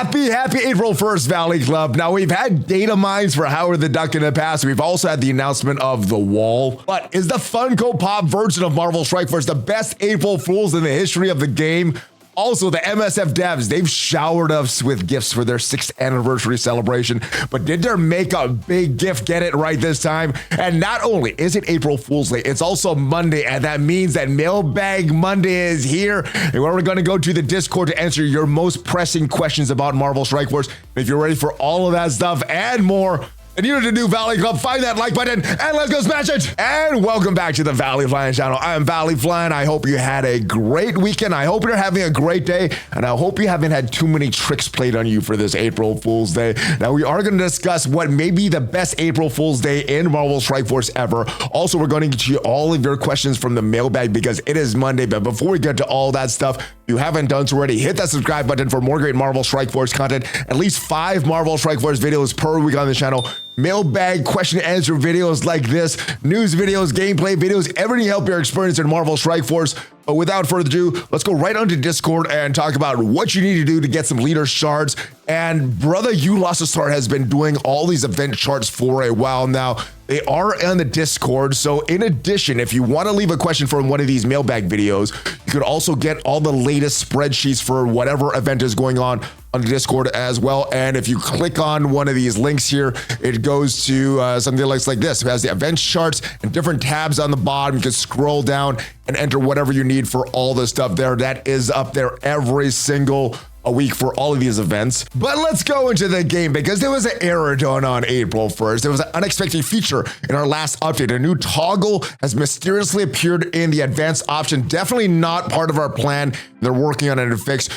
Happy April 1st, Valley Club. Now, we've had data mines for Howard the Duck in the past. We've also had the announcement of the wall. But is the Funko Pop version of Marvel Strike Force the best April Fools in the history of the game? Also, the MSF devs, they've showered us with gifts for their 6th anniversary celebration. But did their makeup big gift get it right this time? And not only is it April Fool's Day, it's also Monday. And that means that Mailbag Monday is here. And we're going to go to the Discord to answer your most pressing questions about Marvel Strike Force. If you're ready for all of that stuff and more, and you need to do Valley Club, find that like button and let's go smash it. And welcome back to the ValleyFlyin channel. I am ValleyFlyin. I hope you had a great weekend. I hope you're having a great day. And I hope you haven't had too many tricks played on you for this April Fool's Day. Now, we are going to discuss what may be the best April Fool's Day in Marvel Strike Force ever. Also, we're going to get you all of your questions from the mailbag because it is Monday. But before we get to all that stuff, if you haven't done so already, hit that subscribe button for more great Marvel Strike Force content. At least 5 Marvel Strike Force videos per week on the channel. Mailbag question and answer videos like this, news videos, gameplay videos, everything to help your experience in Marvel Strike Force. But without further ado, let's go right onto Discord and talk about what you need to do to get some leader shards. And brother, You Lost a Star has been doing all these event charts for a while now. They are on the Discord. So in addition, if you want to leave a question from one of these mailbag videos, you could also get all the latest spreadsheets for whatever event is going on the Discord as well. And if you click on one of these links here, it goes to something that looks like this. It has the event charts and different tabs on the bottom. You can scroll down and enter whatever you need for all the stuff there. That is up there every single a week for all of these events. But let's go into the game because there was an error done on April 1st. There was an unexpected feature in our last update. A new toggle has mysteriously appeared in the advanced option. Definitely not part of our plan. They're working on it to fix.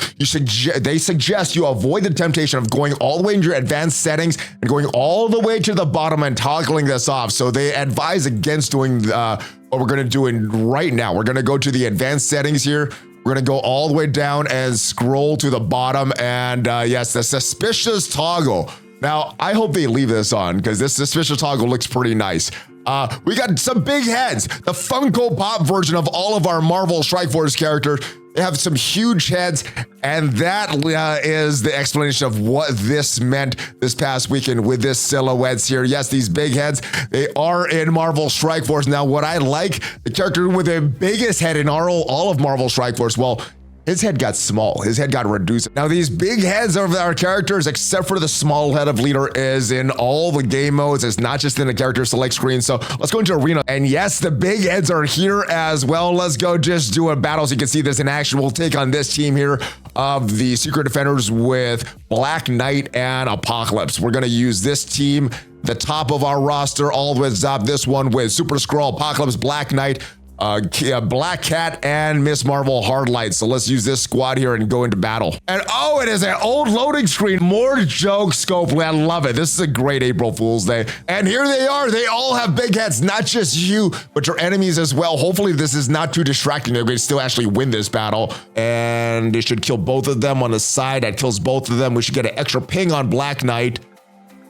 They suggest you avoid the temptation of going all the way into your advanced settings and going all the way to the bottom and toggling this off. So they advise against doing what we're going to do right now. We're going to go to the advanced settings here. We're going to go all the way down and scroll to the bottom. And yes, the suspicious toggle. Now, I hope they leave this on because this suspicious toggle looks pretty nice. We got some big heads. The Funko Pop version of all of our Marvel Strike Force characters. They have some huge heads, and that is the explanation of what this meant this past weekend with this silhouettes here. Yes, these big heads, they are in Marvel Strike Force. Now, what I like, the character with the biggest head in all of Marvel Strike Force, well, his head got small. His head got reduced. Now, these big heads of our characters, except for the small head of leader, is in all the game modes. It's not just in the character select screen. So let's go into arena. And yes, the big heads are here as well. Let's go just do a battle so you can see this in action. We'll take on this team here of the Secret Defenders with Black Knight and Apocalypse. We're going to use this team, the top of our roster, all the way to the top. This one with Super Skrull, Apocalypse, Black Knight, Black Cat, and Miss Marvel Hardlight. So let's use this squad here and go into battle. And oh, it is an old loading screen. More jokes, Scopely. I love it. This is a great April Fool's Day. And here they are. They all have big heads, not just you, but your enemies as well. Hopefully this is not too distracting. They're going to still actually win this battle. And they should kill both of them on the side. That kills both of them. We should get an extra ping on Black Knight.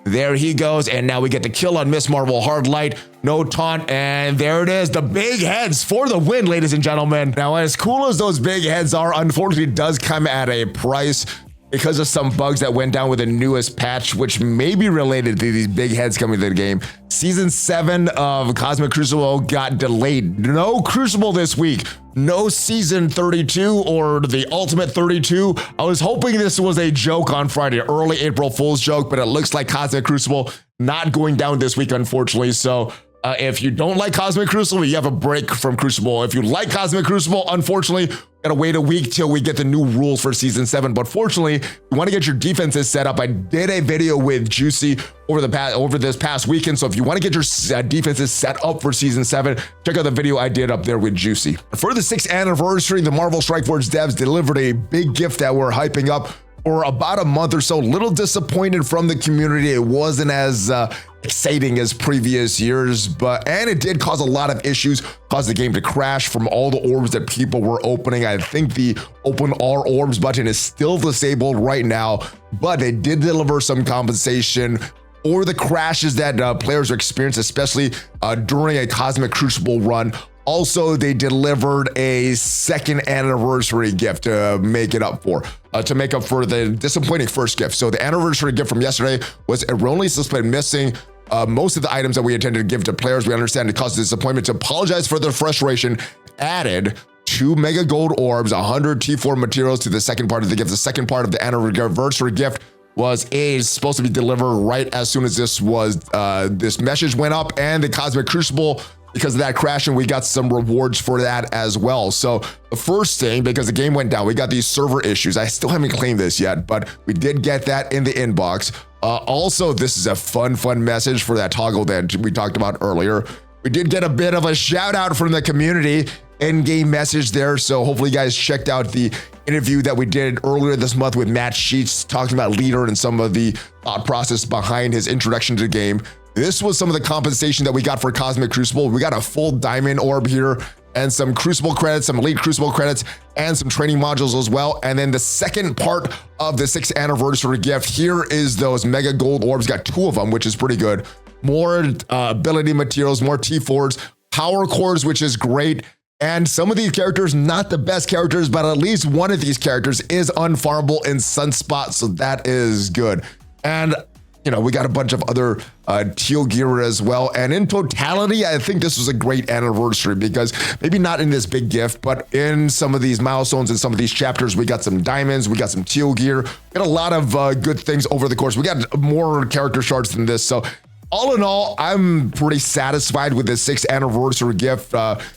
There he goes, and now we get the kill on Miss Marvel Hardlight. No taunt, and there it is. The big heads for the win, ladies and gentlemen. Now, as cool as those big heads are, unfortunately, it does come at a price because of some bugs that went down with the newest patch, which may be related to these big heads coming to the game. Season 7 of Cosmic Crucible got delayed. No Crucible this week. No Season 32 or the Ultimate 32. I was hoping this was a joke on Friday, early April Fool's joke, but it looks like Cosmic Crucible not going down this week, unfortunately. So if you don't like Cosmic Crucible, you have a break from Crucible. If you like Cosmic Crucible, unfortunately, gotta wait a week till we get the new rules for Season 7. But fortunately, if you want to get your defenses set up, I did a video with Juicy over this past weekend. So if you want to get your defenses set up for Season 7, check out the video I did up there with Juicy. For the 6th anniversary, the Marvel Strike Force devs delivered a big gift that we're hyping up for about a month or so. Little disappointed from the community. It wasn't as exciting as previous years, and it did cause a lot of issues, caused the game to crash from all the orbs that people were opening. I think the open all orbs button is still disabled right now, but it did deliver some compensation or the crashes that players experienced, especially during a Cosmic Crucible run. Also, they delivered a second anniversary gift to make up for the disappointing first gift. So the anniversary gift from yesterday was erroneously split, missing most of the items that we intended to give to players. We understand it caused disappointment. To apologize for the frustration, added 2 mega gold orbs, 100 T4 materials to the second part of the gift. The second part of the anniversary gift is supposed to be delivered right as soon as this message went up, and the Cosmic Crucible, because of that crashing, we got some rewards for that as well. So the first thing, because the game went down, we got these server issues. I still haven't claimed this yet, but we did get that in the inbox. Also, this is a fun message for that toggle that we talked about earlier. We did get a bit of a shout out from the community in-game message there. So hopefully you guys checked out the interview that we did earlier this month with Matt Sheets, talking about Leader and some of the thought process behind his introduction to the game. This was some of the compensation that we got for Cosmic Crucible. We got a full diamond orb here and some Crucible credits, some elite Crucible credits, and some training modules as well. And then the second part of the 6th anniversary gift, here is those mega gold orbs. Got 2 of them, which is pretty good. More ability materials, more T4s, power cores, which is great. And some of these characters, not the best characters, but at least one of these characters is unfarmable in Sunspot, so that is good. And you know, we got a bunch of other teal gear as well. And in totality, I think this was a great anniversary, because maybe not in this big gift, but in some of these milestones and some of these chapters, we got some diamonds, we got some teal gear, we got a lot of good things over the course. We got more character shards than this. So all in all, I'm pretty satisfied with the 6th anniversary gift.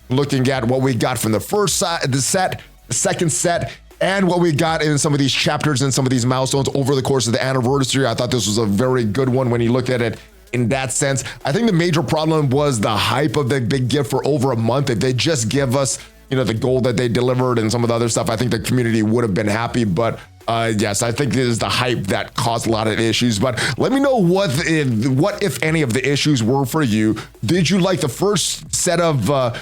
Looking at what we got from the first the second set, and what we got in some of these chapters and some of these milestones over the course of the anniversary. I thought this was a very good one when you look at it in that sense. I think the major problem was the hype of the big gift for over a month. If they just give us, you know, the gold that they delivered and some of the other stuff, I think the community would have been happy. But yes, I think this is the hype that caused a lot of issues. But let me know what if any of the issues were for you. Did you like the first set of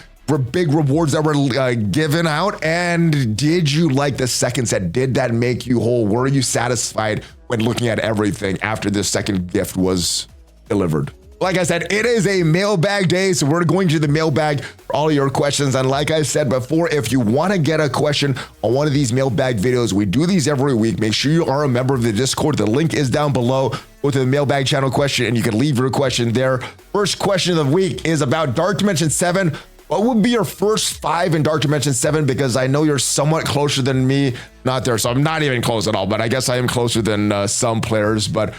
big rewards that were given out? And did you like the second set? Did that make you whole? Were you satisfied when looking at everything after this second gift was delivered? Like I said, it is a mailbag day, so we're going to the mailbag for all of your questions. And like I said before, if you want to get a question on one of these mailbag videos, we do these every week. Make sure you are a member of the Discord. The link is down below. Go to the mailbag channel question, and you can leave your question there. First question of the week is about Dark Dimension 7. What would be your first 5 in Dark Dimension 7? Because I know you're somewhat closer than me. Not there, so I'm not even close at all, but I guess I am closer than some players. But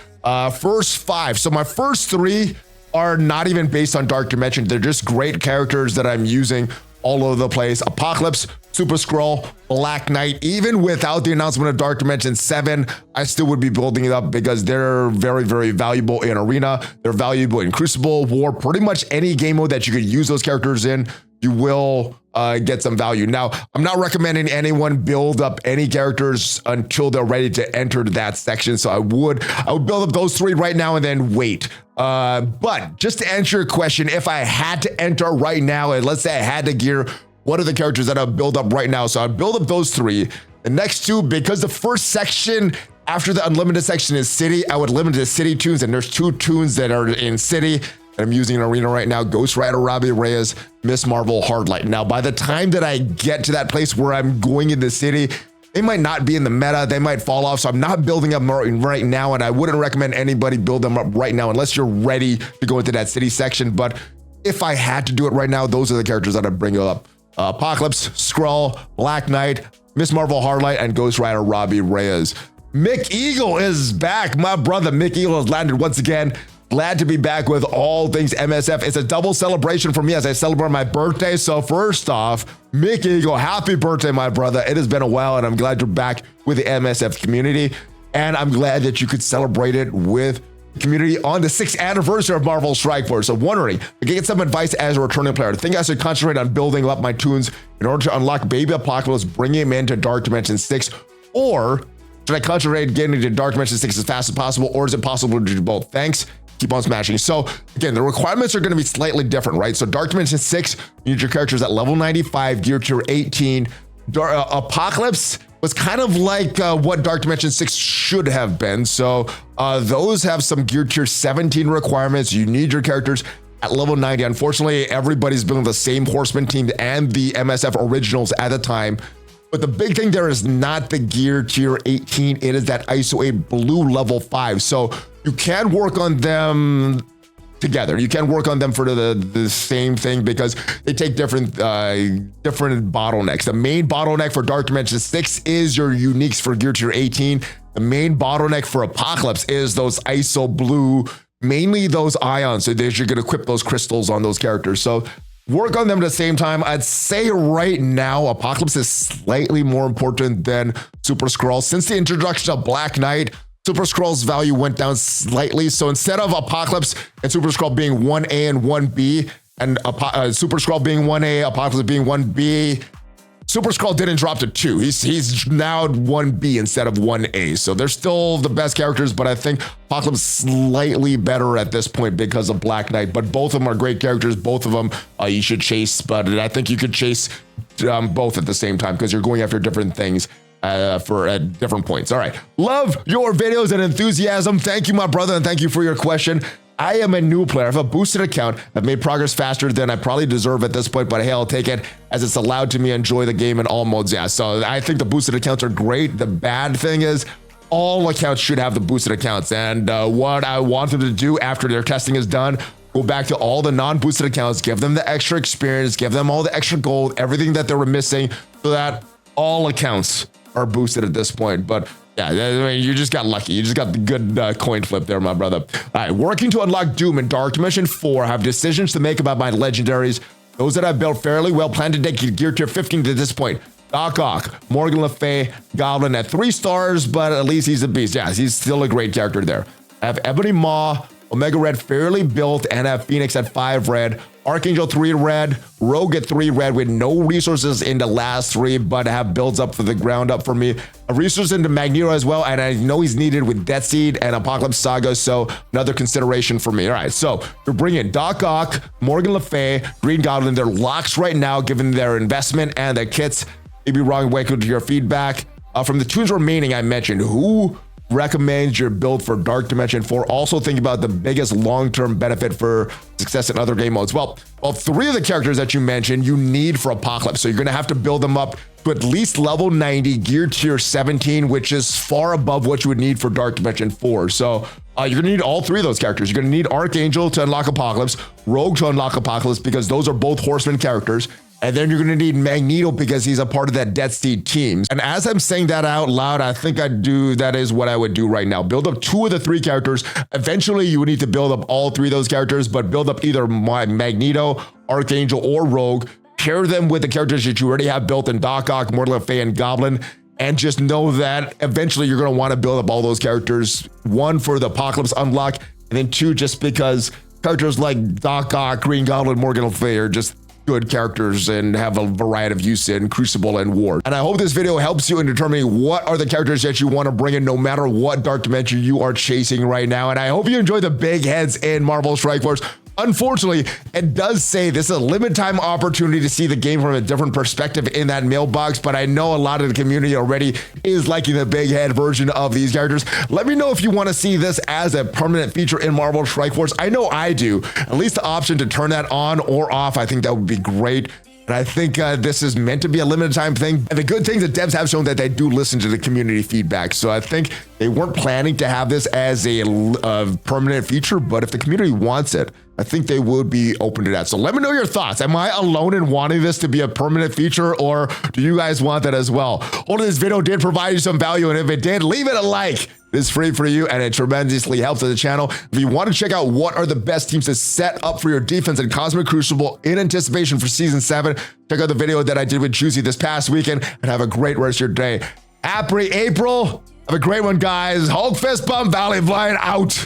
first 5. So my first 3 are not even based on Dark Dimension. They're just great characters that I'm using all over the place. Apocalypse, Super Skrull, Black Knight. Even without the announcement of Dark Dimension 7, I still would be building it up, because they're very, very valuable in Arena. They're valuable in Crucible, War, pretty much any game mode that you could use those characters in, you will get some value. Now, I'm not recommending anyone build up any characters until they're ready to enter that section. So I would build up those 3 right now and then wait. But just to answer your question, if I had to enter right now, and let's say I had to gear, what are the characters that I'll build up right now? So I'll build up those 3. The next 2, because the first section after the unlimited section is City, I would limit it to City tunes, and there's 2 tunes that are in City that I'm using in Arena right now: Ghost Rider, Robbie Reyes, Miss Marvel, Hardlight. Now, by the time that I get to that place where I'm going in the city, they might not be in the meta, they might fall off. So I'm not building up right now, and I wouldn't recommend anybody build them up right now unless you're ready to go into that city section. But if I had to do it right now, those are the characters that I'd bring up: Apocalypse, Skrull, Black Knight, Miss Marvel, Hardlight, and Ghost Rider, Robbie Reyes. Mick Eagle is back. My brother Mick Eagle has landed once again. Glad to be back with all things MSF. It's a double celebration for me as I celebrate my birthday. So first off, Mick Eagle, happy birthday, my brother. It has been a while, and I'm glad you're back with the MSF community. And I'm glad that you could celebrate it with the community on the 6th anniversary of Marvel Strike Force. So wondering, to get some advice as a returning player, I think I should concentrate on building up my tunes in order to unlock Baby Apocalypse, bring him into Dark Dimension 6, or should I concentrate getting into Dark Dimension 6 as fast as possible, or is it possible to do both? Thanks. Keep on smashing. So again, the requirements are going to be slightly different, right? So Dark Dimension 6, you need your characters at level 95, gear tier 18. Apocalypse was kind of like what Dark Dimension 6 should have been. So those have some gear tier 17 requirements. You need your characters at level 90. Unfortunately, everybody's building the same horseman team and the MSF originals at the time. But the big thing there is not the gear tier 18. It is that ISO 8 blue level 5. So you can work on them together. You can work on them for the same thing because they take different bottlenecks. The main bottleneck for Dark Dimension 6 is your uniques for gear tier 18. The main bottleneck for Apocalypse is those ISO blue, mainly those ions. So that you're going to equip those crystals on those characters. So work on them at the same time. I'd say right now, Apocalypse is slightly more important than Super Skrull. Since the introduction of Black Knight, Super Skrull's value went down slightly. So instead of Apocalypse and Super Skrull being 1A and 1B, and Super Skrull being 1A, Apocalypse being 1B, Super Skrull didn't drop to 2. He's now 1B instead of 1A. So they're still the best characters, but I think Apocalypse slightly better at this point because of Black Knight. But both of them are great characters. Both of them you should chase, but I think you could chase both at the same time because you're going after different things at different points. All right. Love your videos and enthusiasm. Thank you, my brother, and thank you for your question. I am a new player. I have a boosted account. I've made progress faster than I probably deserve at this point, but hey, I'll take it as it's allowed to me enjoy the game in all modes. Yeah, so I think the boosted accounts are great. The bad thing is all accounts should have the boosted accounts. And what I want them to do after their testing is done, go back to all the non-boosted accounts, give them the extra experience, give them all the extra gold, everything that they were missing, so that all accounts are boosted at this point. But yeah, I mean, you just got lucky. You just got the good coin flip there, my brother. All right, working to unlock Doom in Dark Dimension 4. I have decisions to make about my legendaries. Those that I've built fairly well, plan to take gear tier 15 to this point. Doc Ock, Morgan Le Fay, Goblin at 3 stars, but at least he's a beast. Yeah, he's still a great character there. I have Ebony Maw, Omega Red fairly built, and I have Phoenix at 5 red. Archangel 3 red, Rogue at 3 red with no resources in the last 3, but have builds up for the ground up for me. A resource into Magneto as well, and I know he's needed with Death Seed and Apocalypse Saga, so another consideration for me. All right, so you're bringing Doc Ock, Morgan Le Fay, Green Goblin. They're locks right now, given their investment and their kits. Maybe wrong way to your feedback. From the tunes remaining I mentioned, who recommends your build for Dark Dimension 4? Also think about the biggest long-term benefit for success in other game modes. Well, 3 of the characters that you mentioned you need for Apocalypse, so you're gonna have to build them up to at least level 90, gear tier 17, which is far above what you would need for Dark Dimension 4. So you're gonna need all 3 of those characters. You're gonna need Archangel to unlock Apocalypse, Rogue to unlock Apocalypse, because those are both horseman characters. And then you're going to need Magneto because he's a part of that Death Seed team. And as I'm saying that out loud, I think that is what I would do right now. Build up 2 of the 3 characters. Eventually, you would need to build up all 3 of those characters, but build up either Magneto, Archangel, or Rogue. Pair them with the characters that you already have built in Doc Ock, Morgan Le Fay, and Goblin. And just know that eventually you're going to want to build up all those characters. 1 for the Apocalypse unlock, and then 2 just because characters like Doc Ock, Green Goblin, Morgan Le Fay are just good characters and have a variety of use in Crucible and War. And I hope this video helps you in determining what are the characters that you want to bring in no matter what Dark Dimension you are chasing right now. And I hope you enjoy the big heads in Marvel Strike Force. Unfortunately, it does say this is a limited time opportunity to see the game from a different perspective in that mailbox, but I know a lot of the community already is liking the big head version of these characters. Let me know if you want to see this as a permanent feature in Marvel Strike Force. I know I do. At least the option to turn that on or off, I think that would be great. And I think this is meant to be a limited time thing. And the good thing is that devs have shown that they do listen to the community feedback. So I think they weren't planning to have this as a permanent feature, but if the community wants it, I think they would be open to that. So let me know your thoughts. Am I alone in wanting this to be a permanent feature, or do you guys want that as well? Hopefully this video did provide you some value, and if it did, leave it a like. It's free for you and it tremendously helps the channel. If you want to check out what are the best teams to set up for your defense in Cosmic Crucible in anticipation for Season 7, check out the video that I did with Juicy this past weekend, and have a great rest of your day. Happy April. Have a great one, guys. Hulk fist bump, ValleyFlyin out.